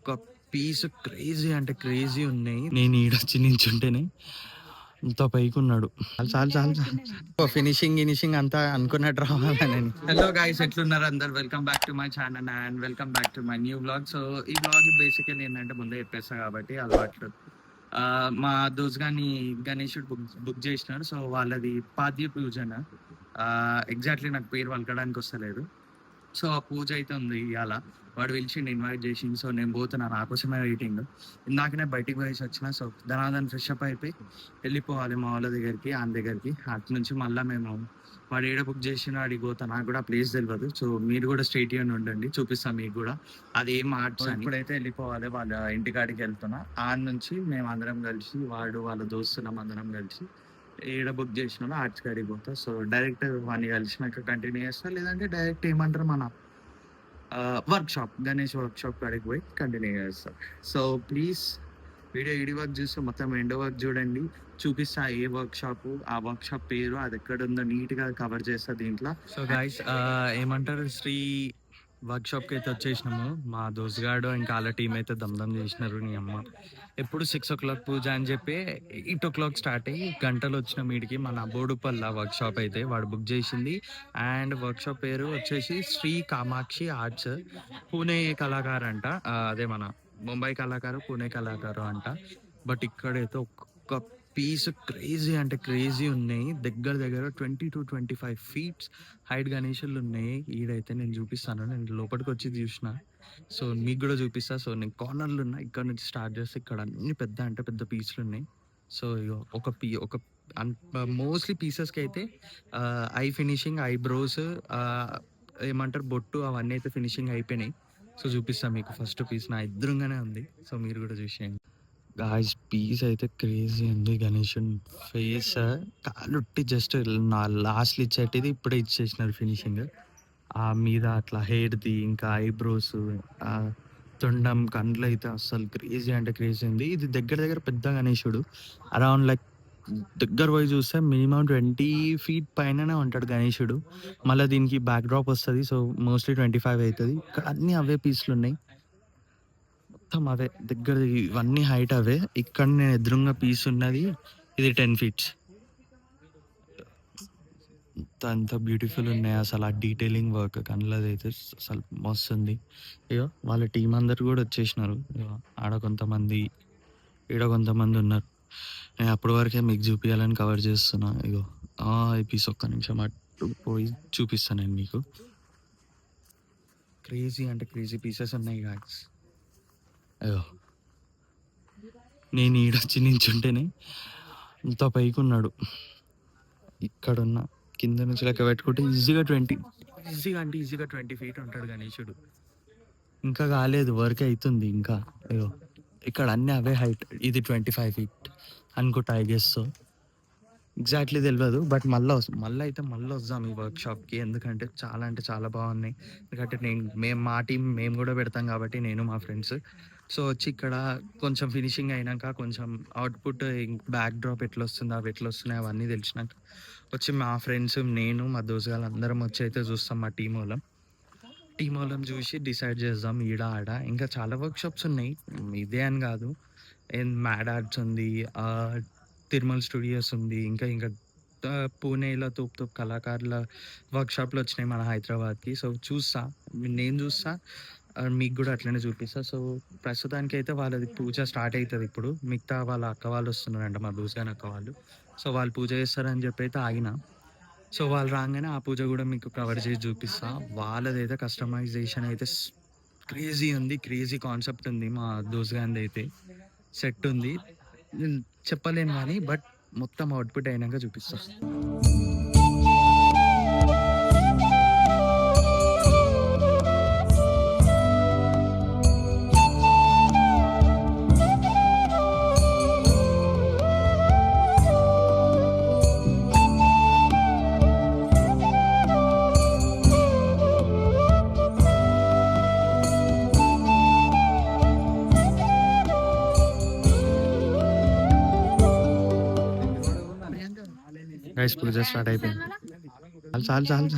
ఒక్క piece crazy అంటే crazy ఉన్నాయి. నేను ఈడొచ్చి నించుంటేనే ఇంత పైకున్నాడు. చాలు చాలు చాలు ఫినిషింగ్ అంతా అనుకున్నట్టు రావాలా నేను. హలో గైస్, ఎట్లున్నారు అందరు? Welcome back to my channel and welcome back to my new vlog. So ఈ వ్లాగ్ బేసికలీ ఏంటంటే ముందే చెప్పేస్తా కాబట్టి అలవాట్లు. మా దోస్ గాని గణేషుడు బుక్ చేసినారు. సో వాళ్ళది పాద్య పూజన. ఎగ్జాక్ట్లీ నాకు పేరు పలకడానికి వస్తలేదు. సో ఆ పూజ అయితే ఉంది ఇవాళ. వాడు పిలిచిండు, ఇన్వైట్ చేసిండు. సో నేను పోతున్నా, నా కోసమే వెయిటింగ్. ఇందాకనే బయటికి పోయేసి వచ్చిన. సో ధనాదన్ ఫ్రెష్ అప్ అయిపోయి వెళ్ళిపోవాలి మా వాళ్ళ దగ్గరికి, ఆయన దగ్గరికి. అటు నుంచి మళ్ళీ మేము వాడు ఏడ బుక్ చేసిన అడిగి పోతా. నాకు కూడా ప్లేస్ తెలియదు. సో మీరు కూడా స్ట్రైట్ గా ఉండండి, చూపిస్తాం మీకు కూడా అది ఏం ఆర్ట్స్. ఇప్పుడైతే వెళ్ళిపోవాలి, వాళ్ళ ఇంటికాడికి వెళ్తున్నా. ఆడ నుంచి మేము అందరం కలిసి, వాడు వాళ్ళ దోస్తులం అందరం కలిసి ఏడ బుక్ చేసినా ఆర్ట్స్ కాడికి పోతా. సో డైరెక్ట్ వాడిని కలిసినాక కంటిన్యూ చేస్తా, లేదంటే డైరెక్ట్ ఏమంటారు మన work shop, Ganesh work shop కాడికి పోయి కంటిన్యూ చేస్తా. సో ప్లీజ్ వీడియో ఈడి వర్క్ చూస్తే మొత్తం ఎండ్ వర్క్ చూడండి, చూపిస్తా ఏ వర్క్ షాప్, ఆ వర్క్ షాప్ పేరు, అది ఎక్కడ ఉందో నీట్ గా కవర్ చేస్తా దీంట్లో. సో గైస్, ఏమంటారు, శ్రీ వర్క్ షాప్కి అయితే వచ్చేసినాము. మా దోస్తుగాడు ఇంకా వాళ్ళ టీం అయితే దమ్ చేసినారు. నీ అమ్మ ఎప్పుడు 6 o'clock పూజ అని చెప్పి 8 o'clock స్టార్ట్ అయ్యి గంటలు వచ్చిన మీడికి మన బోడుపల్ల వర్క్ షాప్ అయితే వాడు బుక్ చేసింది. అండ్ వర్క్ షాప్ పేరు వచ్చేసి శ్రీ కామాక్షి ఆర్ట్స్. పూణే కళాకారు అంట. అదే మన ముంబై కళాకారు, పూణే కళాకారు అంట. బట్ ఇక్కడైతే ఒక్కొక్క పీస్ క్రేజీ అంటే క్రేజీ ఉన్నాయి. దగ్గర దగ్గర 20 to 25 feet హైట్ గణేషులు ఉన్నాయి. ఈడైతే నేను చూపిస్తాను, నేను లోపలికి వచ్చి చూసిన. సో మీకు కూడా చూపిస్తా. సో నేను కార్నర్లు ఉన్నా, ఇక్కడ నుంచి స్టార్ట్ చేస్తే ఇక్కడ అన్ని పెద్ద అంటే పెద్ద పీసులు ఉన్నాయి. సో ఒక మోస్ట్లీ పీసెస్కి అయితే ఐ ఫినిషింగ్, ఐబ్రోస్, ఏమంటారు బొట్టు, అవన్నీ అయితే ఫినిషింగ్ అయిపోయినాయి. సో చూపిస్తాను మీకు. ఫస్ట్ పీస్ నా ఎదురుగానే ఉంది, సో మీరు కూడా చూసేయండి. గాయ్స్, పీస్ అయితే క్రేజీ ఉంది. గణేష్ ఫేస్ కాలుట్టి జస్ట్ నా లాస్ట్లో ఇచ్చేటిది ఇప్పుడే ఇచ్చేసినారు ఫినిషింగ్. ఆ మీద అట్లా హెయిర్ది, ఇంకా ఐబ్రోస్, తొండం, కండ్లు అయితే అస్సలు క్రేజీ అంటే క్రేజీ ఉంది. ఇది దగ్గర దగ్గర పెద్ద గణేశుడు. అరౌండ్ లైక్ దగ్గర పోయి చూస్తే మినిమం 20 feet పైననే ఉంటాడు గణేశుడు. మళ్ళీ దీనికి బ్యాక్ డ్రాప్ వస్తుంది. సో మోస్ట్లీ 25 అవుతుంది. ఇక్కడ అన్నీ అవే పీసులు ఉన్నాయి, మొత్తం అవే దగ్గర. ఇవన్నీ హైట్ అవే. ఇక్కడ నేను ఎదురుగా పీస్ ఉన్నది, ఇది 10 feet. అంత బ్యూటిఫుల్ ఉన్నాయి అసలు. ఆ డీటెయిలింగ్ వర్క్ కళ్ళది అయితే అసలు మస్తు ఉంది. ఇగో వాళ్ళ టీం అందరు కూడా వచ్చేసినారు. ఆడ కొంతమంది, ఈడ కొంతమంది ఉన్నారు. నేను అప్పటి వరకే మీకు చూపించాలని కవర్ చేస్తున్నా. ఇగో ఈ పీస్ ఒక్క నిమిషం అటు పోయి చూపిస్తాను నేను మీకు. క్రేజీ అంటే క్రేజీ పీసెస్ ఉన్నాయి గాయ్స్. అయ్యో, నేను ఈడొచ్చి నించుంటేనే ఇంత పైకి ఉన్నాడు. ఇక్కడున్న కింద నుంచి లెక్క పెట్టుకుంటే ఈజీగా 20 feet ఉంటాడు గణేశుడు. ఇంకా కాలేదు, వర్క్ అవుతుంది ఇంకా. అయ్యో, ఇక్కడ అన్నీ అవే హైట్. ఇది 25 feet అనుకుంటా, ఐ గెస్. సో ఎగ్జాక్ట్లీ తెలియదు, బట్ మళ్ళీ వద్దాం ఈ వర్క్ షాప్కి. ఎందుకంటే చాలా బాగున్నాయి. ఎందుకంటే మా టీం మేము కూడా పెడతాం కాబట్టి, నేను మా ఫ్రెండ్స్. సో వచ్చి ఇక్కడ కొంచెం ఫినిషింగ్ అయినాక, కొంచెం అవుట్పుట్, బ్యాక్ డ్రాప్ ఎట్లా వస్తుందో, అవి ఎట్లా వస్తున్నాయి అవన్నీ తెలిసినాక వచ్చి మా ఫ్రెండ్స్, నేను, మా దోస్తుగాళ్ళు అందరం వచ్చి అయితే చూస్తాం. మా టీం వాళ్ళం చూసి డిసైడ్ చేద్దాం ఈడ ఆడ. ఇంకా చాలా వర్క్ షాప్స్ ఉన్నాయి, ఇదే అని కాదు. మ్యాడ్ ఆర్ట్స్ ఉంది, తిరుమల స్టూడియోస్ ఉంది, ఇంకా పూణేలో తోపు కళాకారుల వర్క్షాప్లు వచ్చినాయి మన హైదరాబాద్కి. సో నేను చూస్తా, మీకు కూడా అట్లనే చూపిస్తా. సో ప్రస్తుతానికి అయితే వాళ్ళది పూజ స్టార్ట్ అవుతుంది ఇప్పుడు. మిగతా వాళ్ళ అక్క వాళ్ళు వస్తున్నారంట, మా దూసుగాని అక్క వాళ్ళు. సో వాళ్ళు పూజ చేస్తారని చెప్పి అయితే ఆగిన. సో వాళ్ళు రాగానే ఆ పూజ కూడా మీకు కవర్ చేసి చూపిస్తా. వాళ్ళదైతే కస్టమైజేషన్ అయితే క్రేజీ ఉంది, క్రేజీ కాన్సెప్ట్ ఉంది. మా దోసుగాంది అయితే సెట్ ఉంది, నేను చెప్పలేను కానీ, బట్ మొత్తం అవుట్పుట్ అయినాక చూపిస్తా. గైస్, పూజ స్టార్ట్ అయిపోయింది. చాలు.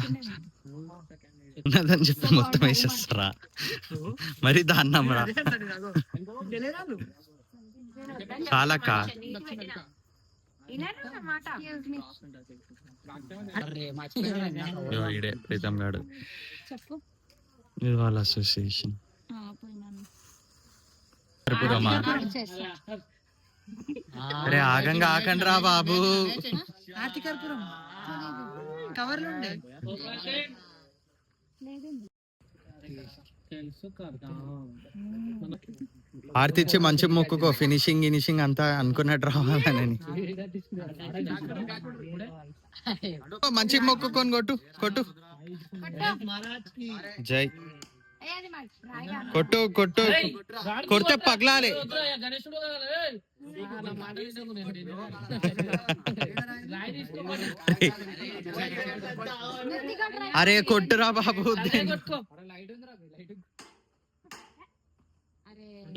ఉన్నదని చెప్పి మొత్తం వేసేస్తారా మరి దాన్నమ్మరా చాలా కా ఇడే ప్రీతం గాడు ఇది వాళ్ళ అసోసియేషన్ అరే ఆగంగా ఆకండి రా బాబు ఆర్తి ఇచ్చి మంచి మొక్కుకో ఫినిషింగ్ అంతా అనుకున్నట్టు రావాలని మంచి మొక్కుకొని కొట్టు జై కొట్టు కొడితే పగలాలి అరే కొట్టురా బాబు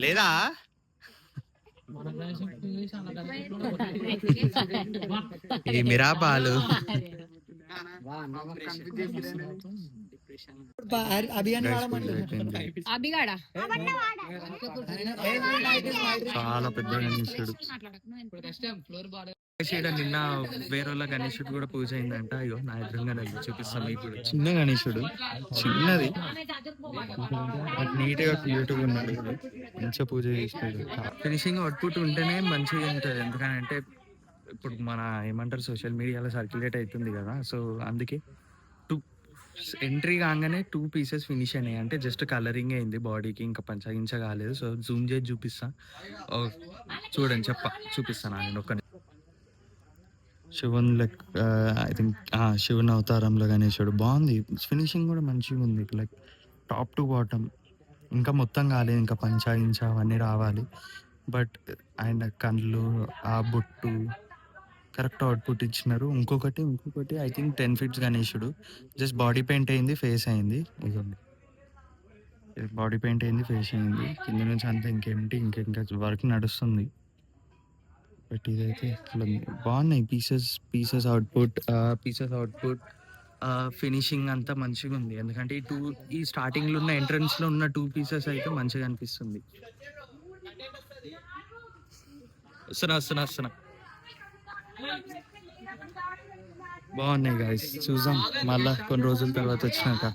లేదా ఈ మిరాపాలు చాలా పెద్ద గణేశుడు నిన్న వేరే వాళ్ళ గణేశుడు కూడా పూజ అయిందంట. అయ్యో నా ఎదురుగా చూపిస్తాను మీకు కూడా. చిన్న గణేశుడు చిన్నది నీట్ గా క్యూట్గా ఉన్నాడు, మంచిగా పూజ చేసినాడు. ఫినిషింగ్ అవుట్పుట్ ఉంటేనే మంచిగా ఉంటుంది. ఎందుకంటే ఇప్పుడు మన ఏమంటారు సోషల్ మీడియాలో సర్క్యులేట్ అవుతుంది కదా, సో అందుకే ఎంట్రీ కాగానే 2 pieces ఫినిష్ అయినాయి. అంటే జస్ట్ కలరింగ్ అయింది బాడీకి, ఇంకా పంచగించ కాలేదు. సో జూమ్ చేసి చూపిస్తా, చూడండి చూపిస్తాను నేను ఒక్క Shivan like I think Shivan అవతారంలో గణేశుడు బాగుంది. ఫినిషింగ్ కూడా మంచిగా ఉంది, లైక్ టాప్ టు బాటమ్. ఇంకా మొత్తం కాలేదు, ఇంకా పంచగించ అవన్నీ రావాలి. బట్ అండ్ కళ్ళు ఆ బొట్టు కరెక్ట్ అవుట్పుట్ ఇచ్చినారు. ఇంకొకటి ఐ థింక్ 10 feet గణేశుడు జస్ట్ బాడీ పెయింట్ అయింది, ఫేస్ అయింది. ఇదిగోండి బాడీ పెయింట్ అయింది, ఫేస్ అయింది. కింద నుంచి అంతా ఇంకా వర్క్ నడుస్తుంది. బట్ ఇదైతే ఇట్లా బాగున్నాయి పీసెస్ అవుట్పుట్ ఫినిషింగ్ అంతా మంచిగా ఉంది. ఎందుకంటే ఈ స్టార్టింగ్లో ఉన్న ఎంట్రన్స్లో ఉన్న 2 pieces అయితే మంచిగా అనిపిస్తుంది. వస్తున్నా బాగున్నాయి గాయస్, చూద్దాం మళ్ళా కొన్ని రోజుల తర్వాత వచ్చినాక.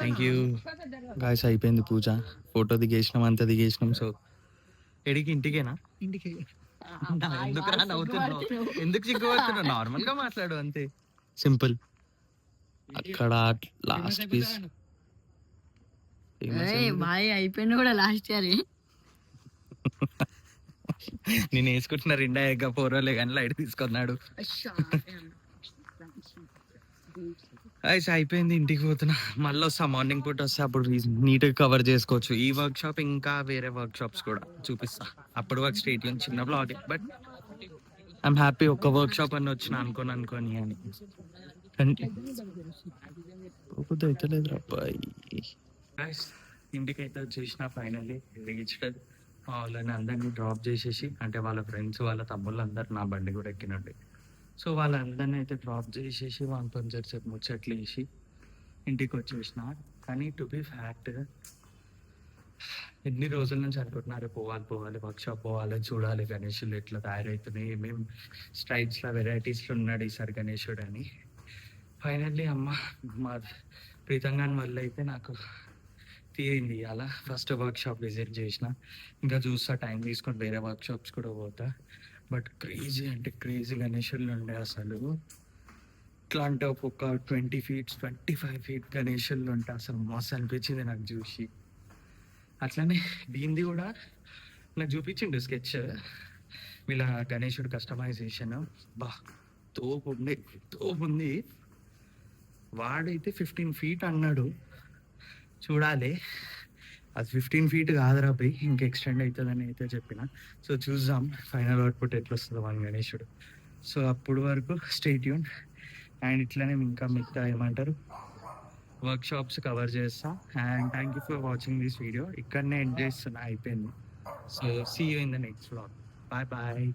థ్యాంక్ యూ గాయస్, అయిపోయింది పూజ, ఫోటో దిగేసినాం, అంతా దిగేసినాం. సో ఇంటికేనా? ఎందుకు చిక్కుపడుతున్నావు? నార్మల్ గా మాట్లాడు అంతే, సింపుల్. అక్కడ లాస్ట్ పీస్ అయిపోయింది కూడా లాస్ట్ ఇయర్. నేను వేసుకుంటున్నా రెండా పోరోలే కానీ లైట్ తీసుకున్నాడు. అయిపోయింది, ఇంటికి పోతున్నా. మళ్ళీ వస్తా, మార్నింగ్ పూట వస్తే అప్పుడు నీట్ గా కవర్ చేసుకోవచ్చు. ఈ వర్క్ షాప్ ఇంకా వేరే వర్క్ షాప్స్ కూడా చూపిస్తా. అప్పుడు వరకు స్ట్రేట్ చిన్న బ్లాగ్, బట్ ఐఎమ్ హ్యాపీ. ఒక్క వర్క్ షాప్ అని వచ్చిన అనుకోని అని అవుతలేదు అబ్బాయి. ఇంటికి అయితే వచ్చేసిన ఫైనల్లీ రీచ్డ్. వాళ్ళని అందరినీ డ్రాప్ చేసేసి, అంటే వాళ్ళ ఫ్రెండ్స్ వాళ్ళ తమ్ముళ్ళు అందరు నా బండి కూడా ఎక్కినండి. సో వాళ్ళందరినీ అయితే డ్రాప్ చేసేసి వాళ్ళతో జరిసేపు ముచ్చట్లు వేసి ఇంటికి వచ్చేసిన. కానీ టు బి ఫ్యాక్ట్ ఎన్ని రోజుల నుంచి అనుకుంటున్నారు పోవాలి వర్క్షాప్ పోవాలి, చూడాలి గణేశుడు ఎట్లా తయారవుతున్నాయి, ఏమేమి స్ట్రైప్స్లో వెరైటీస్లో ఉన్నాడు ఈసారి గణేశుడు అని. ఫైనల్లీ మా ప్రీతంగాని వల్ల అయితే నాకు తీరింది. అలా ఫస్ట్ వర్క్షాప్ విజిట్ చేసిన, ఇంకా చూస్తా టైం తీసుకొని వేరే వర్క్షాప్స్ కూడా పోతా. బట్ క్రేజీ గణేశులు ఉండే అసలు. ఇట్లా అంటే ఒక్కొక్క 20 feet 25 feet గణేశులు ఉంటే అసలు మస్తు అనిపించింది నాకు చూసి. అట్లనే దీనిది కూడా నాకు చూపించిండు స్కెచ్, వీళ్ళ గణేశుడు కస్టమైజేషన్. తోపు ఉంది. వాడైతే 15 feet అన్నాడు, చూడాలి. అది 15 feet కాదురా పోయి, ఇంకా ఎక్స్టెండ్ అవుతుందని అయితే చెప్పిన. సో చూద్దాం ఫైనల్ అవుట్పుట్ ఎట్లా వస్తుందో మన గణేశుడు. సో అప్పుడు వరకు స్టే ట్యూన్. అండ్ ఇట్లనే ఇంకా మిగతా ఏమంటారు వర్క్ షాప్స్ కవర్ చేస్తా. And thank you for watching this video. ఇక్కడనే ఎండ్ చేస్తున్నా, అయిపోయింది. So see you in the next vlog. Bye.